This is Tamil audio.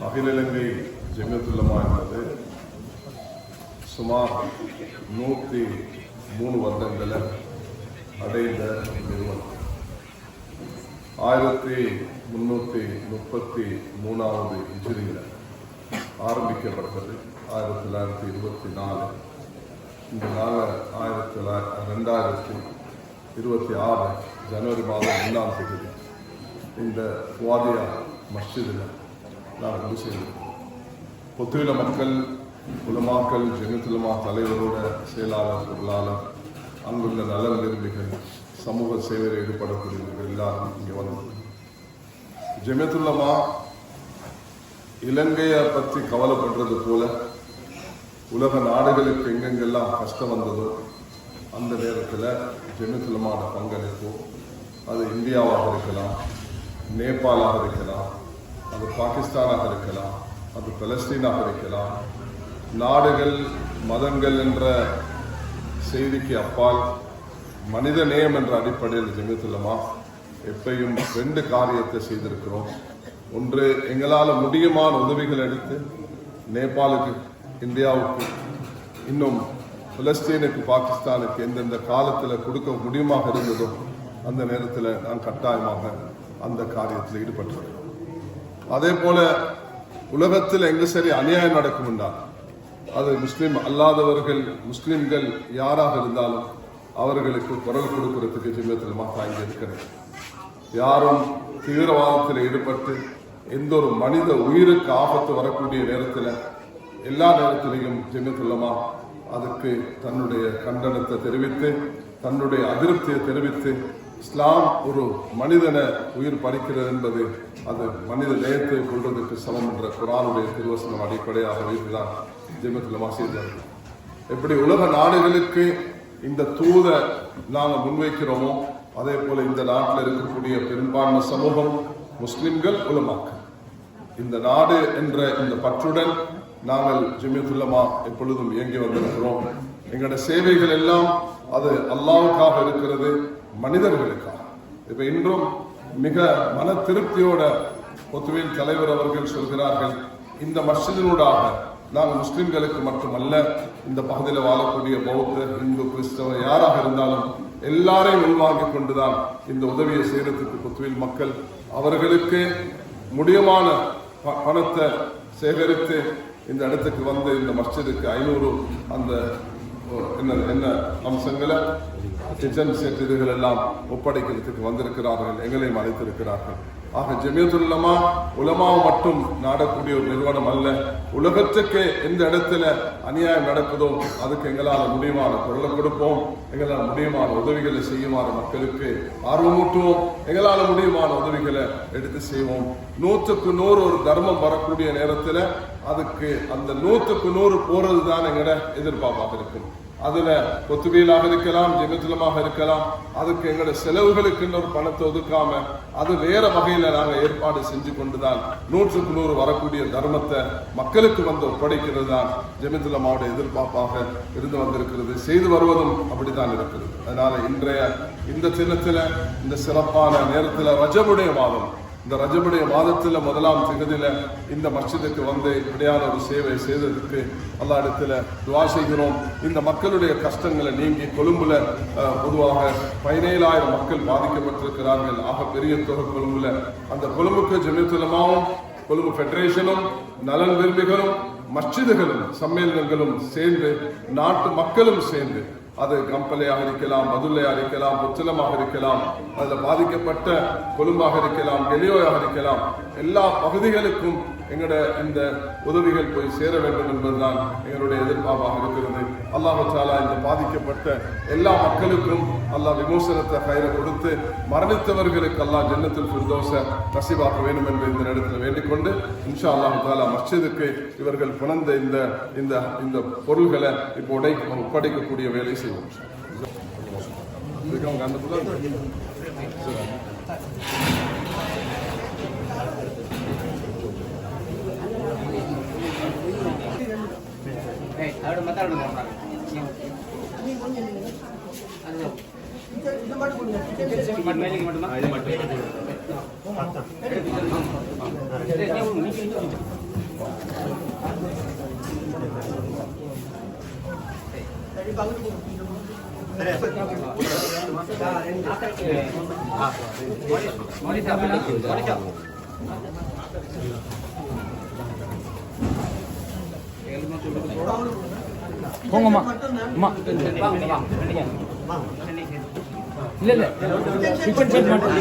அகில இலங்கை ஜமியத்துல் உலமா என்பது சுமார் 103 வருடங்களை அடைந்த நிறுவனம். 1333 ஹிஜ்ரியில் ஆரம்பிக்கப்பட்டது. 1924 இந்த நாள் 2026 ஜனவரி மாதம் 1ஆம் தேதி இந்த வாதியா மஸ்ஜிதில் நாங்கள் வந்து செய்திருக்கோம். பொத்துவில மக்கள், உலமாக்கள், ஜமியத்துல் உலமா தலைவரோட செயலாளர், பொருளாளர், அங்குள்ள நல விரும்பிகள், சமூக சேவையில் ஈடுபடக்கூடியவர்கள் எல்லாரும் இங்கே வந்தது. ஜமியத்துல் உலமா இலங்கையை பற்றி கவலைப்படுறது போல உலக நாடுகளுக்கு எங்கெங்கெல்லாம் கஷ்டம் வந்ததோ அந்த நேரத்தில் ஜமியத்துல் உலமாவோட பங்களிப்பு, அது இந்தியாவாக இருக்கலாம், நேபாளாக இருக்கலாம், அது பாகிஸ்தானாக இருக்கலாம், அது பலஸ்தீனாக இருக்கலாம், நாடுகள் மதங்கள் என்ற செய்திக்கு அப்பால் மனித நேயம் என்ற அடிப்படையில் ஜமியத்துல் உலமா எப்பையும் 2 காரியத்தை செய்திருக்கிறோம். ஒன்று, எங்களால் முடியுமான உதவிகள் எடுத்து நேபாளுக்கு, இந்தியாவுக்கு, இன்னும் பலஸ்தீனுக்கு, பாகிஸ்தானுக்கு எந்தெந்த காலத்தில் கொடுக்க முடியுமாக இருந்ததோ அந்த நேரத்தில் நான் கட்டாயமாக அந்த காரியத்தில் ஈடுபட்டிருக்கிறோம். அதே போல உலகத்தில் எங்கு சரி அநியாயம் நடக்கும் என்றால் அது முஸ்லீம் அல்லாதவர்கள், முஸ்லீம்கள் யாராக இருந்தாலும் அவர்களுக்கு குரல் கொடுக்கிறதுக்கு ஜமியத்துல் உலமா தாங்கி இருக்கிறது. யாரும் தீவிரவாதத்தில் ஈடுபட்டு எந்த ஒரு மனித உயிருக்கு ஆபத்து வரக்கூடிய நேரத்தில், எல்லா நேரத்திலையும் ஜமியத்துல் உலமா அதுக்கு தன்னுடைய கண்டனத்தை தெரிவித்து, தன்னுடைய அதிருப்தியை தெரிவித்து, இஸ்லாம் ஒரு மனிதனை உயிர் பறிக்கிறது என்பது அது மனித நேயத்தை கொள்வதற்கு சமம் என்ற குர்ஆனுடைய திருவசனம் அடிப்படையாக வைத்துதான் ஜமியத்துல் உலமா செய்தார்கள். எப்படி உலக நாடுகளுக்கு இந்த தூதை நாங்கள் முன்வைக்கிறோமோ அதே போல இந்த நாட்டில் இருக்கக்கூடிய பெரும்பான்மை சமூகம் முஸ்லிம்கள், உலமாக்கள், இந்த நாடு என்ற இந்த பற்றுடன் நாங்கள் ஜமியத்துல் உலமா எப்பொழுதும் இயங்கி வந்திருக்கிறோம். எங்களோட சேவைகள் எல்லாம் அது அல்லாஹ்வுக்காக இருக்கிறது, மனிதர்களுக்காக. இப்ப இன்றும் மிக மன திருப்தியோட பொத்துவில் தலைவர் அவர்கள் சொல்கிறார்கள், இந்த மஸ்ஜிதினூடாக நாங்கள் முஸ்லிம்களுக்கு மட்டுமல்ல, இந்த பகுதியில் வாழக்கூடிய பௌத்த, இந்து, கிறிஸ்தவ யாராக இருந்தாலும் எல்லாரையும் உள்வாங்கிக் கொண்டுதான் இந்த உதவியை செய்யறதுக்கு பொத்துவில் மக்கள் அவர்களுக்கு முடியமான பணத்தை சேகரித்து இந்த இடத்துக்கு வந்து இந்த மஸ்ஜிதுக்கு 500 அந்த என்ன அம்சங்களை, கிச்சன் செட் இதுகள் எல்லாம் ஒப்படைக்கிறதுக்கு வந்திருக்கிறார்கள், எங்களையும் அழைத்திருக்கிறார்கள். ஆக ஜமியத்துல் உலமா உலமாவை மட்டும் நாடக்கூடிய ஒரு நிறுவனம் அல்ல. உலகத்துக்கு எந்த இடத்துல அநியாயம் நடக்குதோ அதுக்கு எங்களால் முடியுமான குரலை கொடுப்போம், எங்களால் முடியுமான உதவிகளை செய்யுமாறு மக்களுக்கு ஆர்வமூட்டுவோம், எங்களால் முடியுமான உதவிகளை எடுத்து செய்வோம். 100க்கு 100 ஒரு தர்மம் வரக்கூடிய நேரத்தில் அதுக்கு அந்த 100க்கு 100 போறது தான் எங்கட எதிர்பார்ப்பாக இருக்கும். அதுல பொத்துவியலாக இருக்கலாம், ஜமியத்துல் உலமாக இருக்கலாம், அதுக்கு எங்களோட செலவுகளுக்கு இன்னொரு பணத்தை ஒதுக்காம அது வேற வகையில நாங்க ஏற்பாடு செஞ்சு கொண்டுதான் 100க்கு 100 வரக்கூடிய தர்மத்தை மக்களுக்கு வந்து ஒப்படைக்கிறது தான் ஜமியத்துல் உலமாவுடைய எதிர்பார்ப்பாக இருந்து வந்திருக்கிறது, செய்து வருவதும் அப்படித்தான் இருக்கிறது. அதனால இன்றைய இந்த தினத்துல, இந்த சிறப்பான நேரத்தில், ரஜபுடைய மாதம், இந்த ரஜபுடைய மாதத்தில் 1ஆம் திகதியில இந்த மஸ்ஜிதுக்கு வந்து இப்படியான ஒரு சேவை செய்ததற்கு அல்லாஹ் இடத்துல துஆ செய்கிறோம். இந்த மக்களுடைய கஷ்டங்களை நீங்கி, கொழும்புல பொதுவாக 17,000 மக்கள் பாதிக்கப்பட்டிருக்கிறார்கள். ஆக பெரிய தொகை கொழும்புல. அந்த கொழும்புக்கு ஜமியத்துல் உலமாவும், கொழும்பு ஃபெடரேஷனும், நலன் விரும்பிகளும், மஸ்ஜிதுகளும், சம்மேளனங்களும் சேர்ந்து, நாட்டு மக்களும் சேர்ந்து, அது கம்பலையாக இருக்கலாம், மதுரையாக இருக்கலாம், புத்தளமாக இருக்கலாம், அதில் பாதிக்கப்பட்ட கொழும்பாக இருக்கலாம், கெலியோயாக இருக்கலாம், எல்லா பகுதிகளுக்கும் எங்களோட இந்த உதவிகள் போய் சேர வேண்டும் என்பதுதான் எங்களுடைய எதிர்பார்ப்பாக இருக்கிறது. அல்லாஹ் தஆலா இந்த பாதிக்கப்பட்ட எல்லா மக்களுக்கும் அல்லாஹ் விமோசனத்தை கையில கொடுத்து, மரணித்தவர்களுக்கு அல்லாஹ் ஜன்னத்துல் ஃபிர்தௌஸ நசீபாக்க வேண்டும் என்று இந்த நேரத்தில் வேண்டிக்கொண்டு, இன்ஷா அல்லாஹ் தஆலா மஸ்ஜிதுக்கு இவர்கள் புணர்ந்த இந்த பொருள்களை இப்போ ஒப்படைக்கக்கூடிய வேலை செய்வோம். மட்டுமா போங்கம்மா அம்மா இல்லை இல்லை கிச்சன் செட் மட்டும்